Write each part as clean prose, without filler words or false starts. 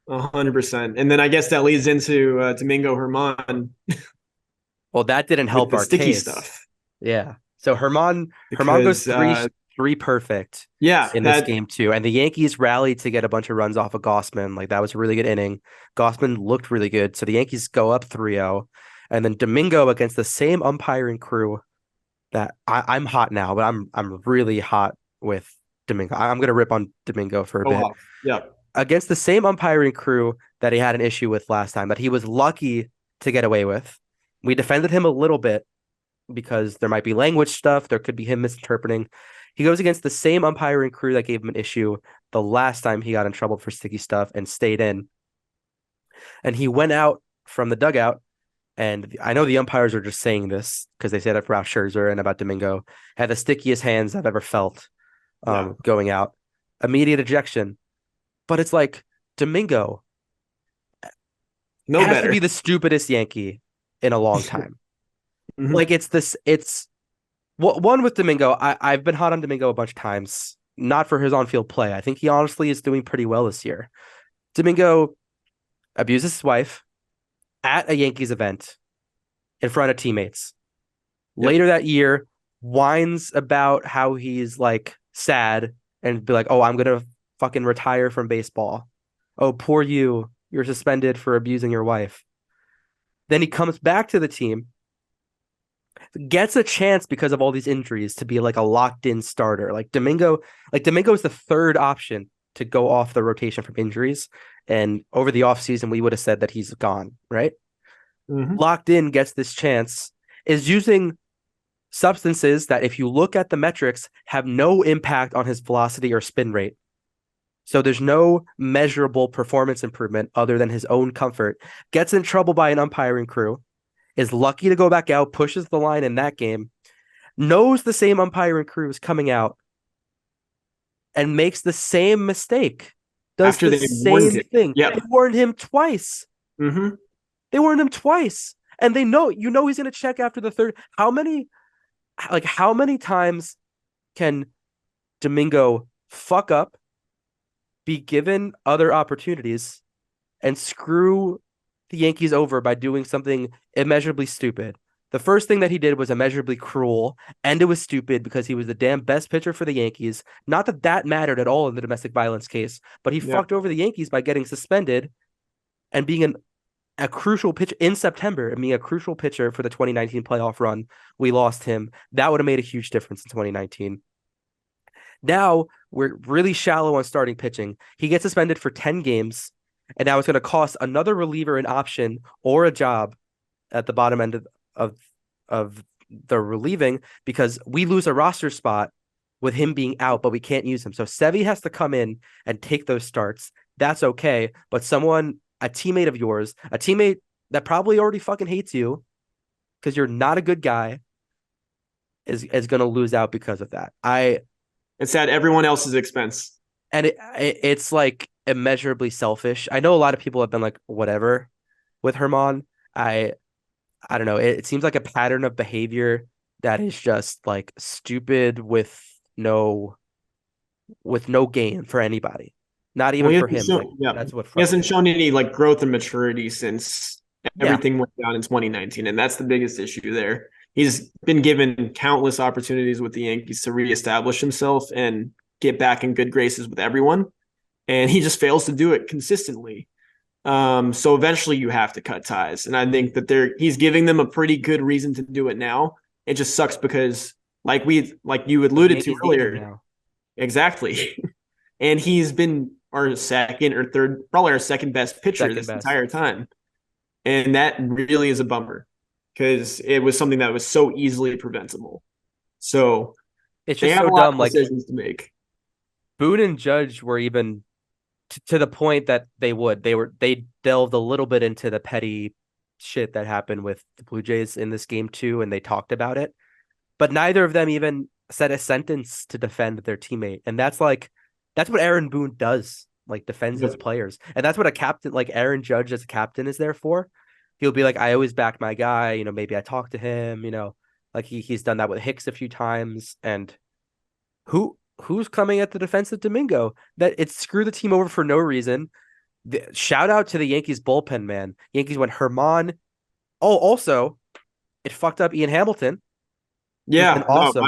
100%. And then I guess that leads into Domingo Herman Well, that didn't with help the our sticky case. stuff Yeah. So Herman goes because three perfect yeah, in this that game too, and the Yankees rallied to get a bunch of runs off of Gossman. Like that was a really good inning. Gossman looked really good, so the Yankees go up 3-0, and then Domingo against the same umpiring crew that I'm hot now, but I'm really hot with Domingo. I'm gonna rip on Domingo for a go bit off. Yeah. against the same umpiring crew that he had an issue with last time that he was lucky to get away with. We defended him a little bit because there might be language stuff. There could be him misinterpreting. He goes against the same umpiring crew that gave him an issue the last time he got in trouble for sticky stuff and stayed in. And he went out from the dugout. And I know the umpires are just saying this because they said it about Scherzer and about Domingo. Had the stickiest hands I've ever felt Yeah. going out. Immediate ejection. But it's like Domingo No has to better. be the stupidest Yankee in a long time. Hmm. Like it's one with Domingo. I've been hot on Domingo a bunch of times, not for his on field play. I think he honestly is doing pretty well this year. Domingo abuses his wife at a Yankees event in front of teammates. Yep. Later that year, whines about how he's like sad and be like, "Oh, I'm gonna fucking retire from baseball. Oh, poor you. You're suspended for abusing your wife." Then he comes back to the team, gets a chance because of all these injuries to be like a locked in starter. Domingo is the third option to go off the rotation from injuries. And over the offseason, we would have said that he's gone, right? Hmm. Locked in gets this chance, is using substances that, if you look at the metrics, have no impact on his velocity or spin rate. So there's no measurable performance improvement other than his own comfort. Gets in trouble by an umpiring crew, is lucky to go back out, pushes the line in that game, knows the same umpiring crew is coming out and makes the same mistake, does After the they warned same him. thing. They Yep. warned him twice. Hmm. They warned him twice. And they know, he's going to check after the third. How many times can Domingo fuck up, be given other opportunities, and screw the Yankees over by doing something immeasurably stupid? The first thing that he did was immeasurably cruel, and it was stupid because he was the damn best pitcher for the Yankees. Not that that mattered at all in the domestic violence case, but he Yeah. fucked over the Yankees by getting suspended and being a crucial pitcher in September and being a crucial pitcher for the 2019 playoff run. We lost him. That would have made a huge difference in 2019. Now we're really shallow on starting pitching. He gets suspended for 10 games, and now it's going to cost another reliever an option or a job at the bottom end of, of the relieving because we lose a roster spot with him being out, but we can't use him. So Sevy has to come in and take those starts. That's okay. But a teammate of yours, a teammate that probably already fucking hates you because you're not a good guy, is going to lose out because of that. It's at everyone else's expense. It's like immeasurably selfish. I know a lot of people have been like, whatever with Herman. I I don't know. It seems like a pattern of behavior that is just like stupid no with no gain for anybody. Not Well, even for him. Like yeah, that's what he hasn't frustrates shown me. any like growth and maturity since Yeah. everything went down in 2019, and that's the biggest issue there. He's been given countless opportunities with the Yankees to reestablish himself and get back in good graces with everyone, and he just fails to do it consistently. So eventually you have to cut ties, and I think that he's giving them a pretty good reason to do it now. It just sucks because, like you But the alluded to Yankees need him earlier, now. exactly. And he's been our second or third, probably our second best pitcher Second this best. entire time. And that really is a bummer because it was something that was so easily preventable. So It's they just have so a lot dumb. of Like decisions to make. Boone and Judge were even to the point that they delved a little bit into the petty shit that happened with the Blue Jays in this game too, and they talked about it. But neither of them even said a sentence to defend their teammate. And that's what Aaron Boone does, like defends his Yep. players. And that's what a captain like Aaron Judge as a captain is there for. He'll be like, I always back my guy, maybe I talk to him, like he's done that with Hicks a few times. And who's coming at the defense of Domingo? That it's screw the team over for no reason. Shout out to the Yankees bullpen, man. Yankees went Herman. Oh, also, it fucked up Ian Hamilton, who's been Yeah, no, awesome.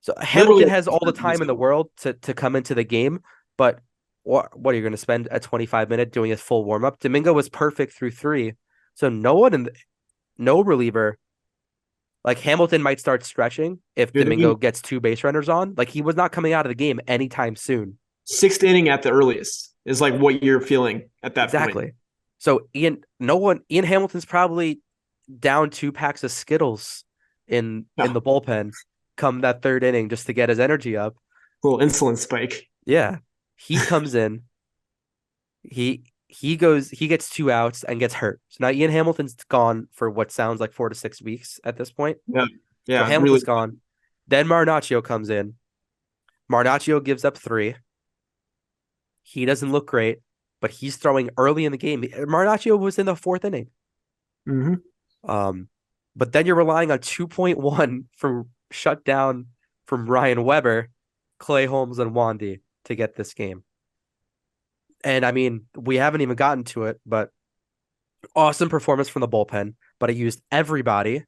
So literally, Hamilton has all the time in the world to come into the game, but what are you going to spend a 25-minute doing his full warm up? Domingo was perfect through three, so no reliever. Like Hamilton might start stretching if dude, I Domingo mean, gets two base runners on. Like he was not coming out of the game anytime soon. sixth inning at the earliest is like what you're feeling at that point. Exactly. So Ian Hamilton's probably down two packs of Skittles in Yeah, the bullpen come that third inning just to get his energy up. little insulin spike. Yeah. He comes in, he gets two outs and gets hurt. So now Ian Hamilton's gone for what sounds like 4 to 6 weeks at this point. Yeah, So yeah, really. Hamilton's gone. Then Marinaccio comes in. Marinaccio gives up three. He doesn't look great, but he's throwing early in the game. Marinaccio was in the fourth inning. Mm-hmm. But then you're relying on 2.1 from shutdown from Ryan Weber, Clay Holmes, and Wandy to get this game. And I mean, we haven't even gotten to it, but awesome performance from the bullpen, but it used everybody.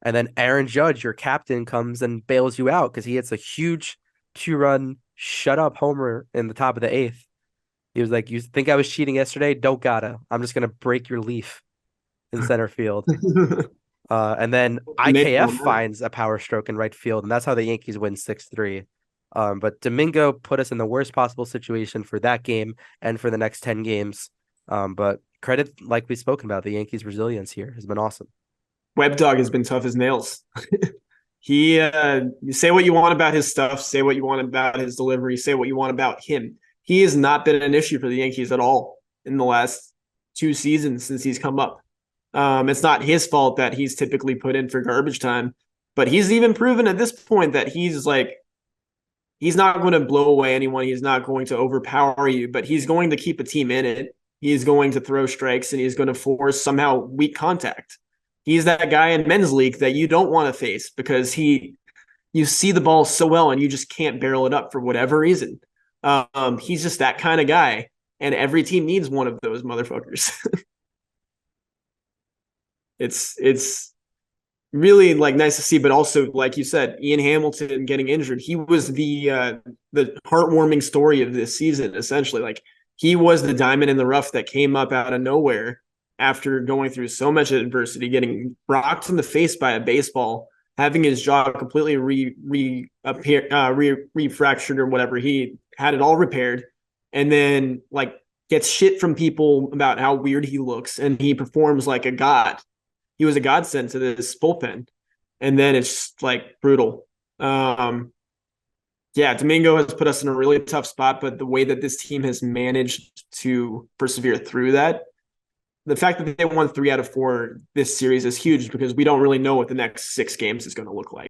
And then Aaron Judge, your captain, comes and bails you out because he hits a huge 2-run shut up homer in the top of the eighth. He was like, "You think I was cheating yesterday? Don't gotta. I'm just gonna break your leaf in center field." And then IKF finds a power stroke in right field, and that's how the Yankees win 6-3. But Domingo put us in the worst possible situation for that game and for the next 10 games. But credit, like we've spoken about, the Yankees' resilience here has been awesome. Web Dog has been tough as nails. He you say what you want about his stuff, say what you want about his delivery, say what you want about him. He has not been an issue for the Yankees at all in the last 2 seasons since he's come up. It's not his fault that he's typically put in for garbage time, but he's even proven at this point that he's not going to blow away anyone. He's not going to overpower you, but he's going to keep a team in it. He's going to throw strikes and he's going to force somehow weak contact. He's that guy in men's league that you don't want to face because you see the ball so well and you just can't barrel it up for whatever reason. He's just that kind of guy, and every team needs one of those motherfuckers. It's really like nice to see, but also like you said, Ian Hamilton getting injured. He was the heartwarming story of this season. Essentially, like he was the diamond in the rough that came up out of nowhere after going through so much adversity, getting rocked in the face by a baseball, having his jaw completely refractured or whatever. He had it all repaired, and then like gets shit from people about how weird he looks, and he performs like a god. He was a godsend to this bullpen, and then it's like brutal. Yeah, Domingo has put us in a really tough spot, but the way that this team has managed to persevere through that, the fact that they won 3 out of 4 this series is huge because we don't really know what the next 6 games is going to look like.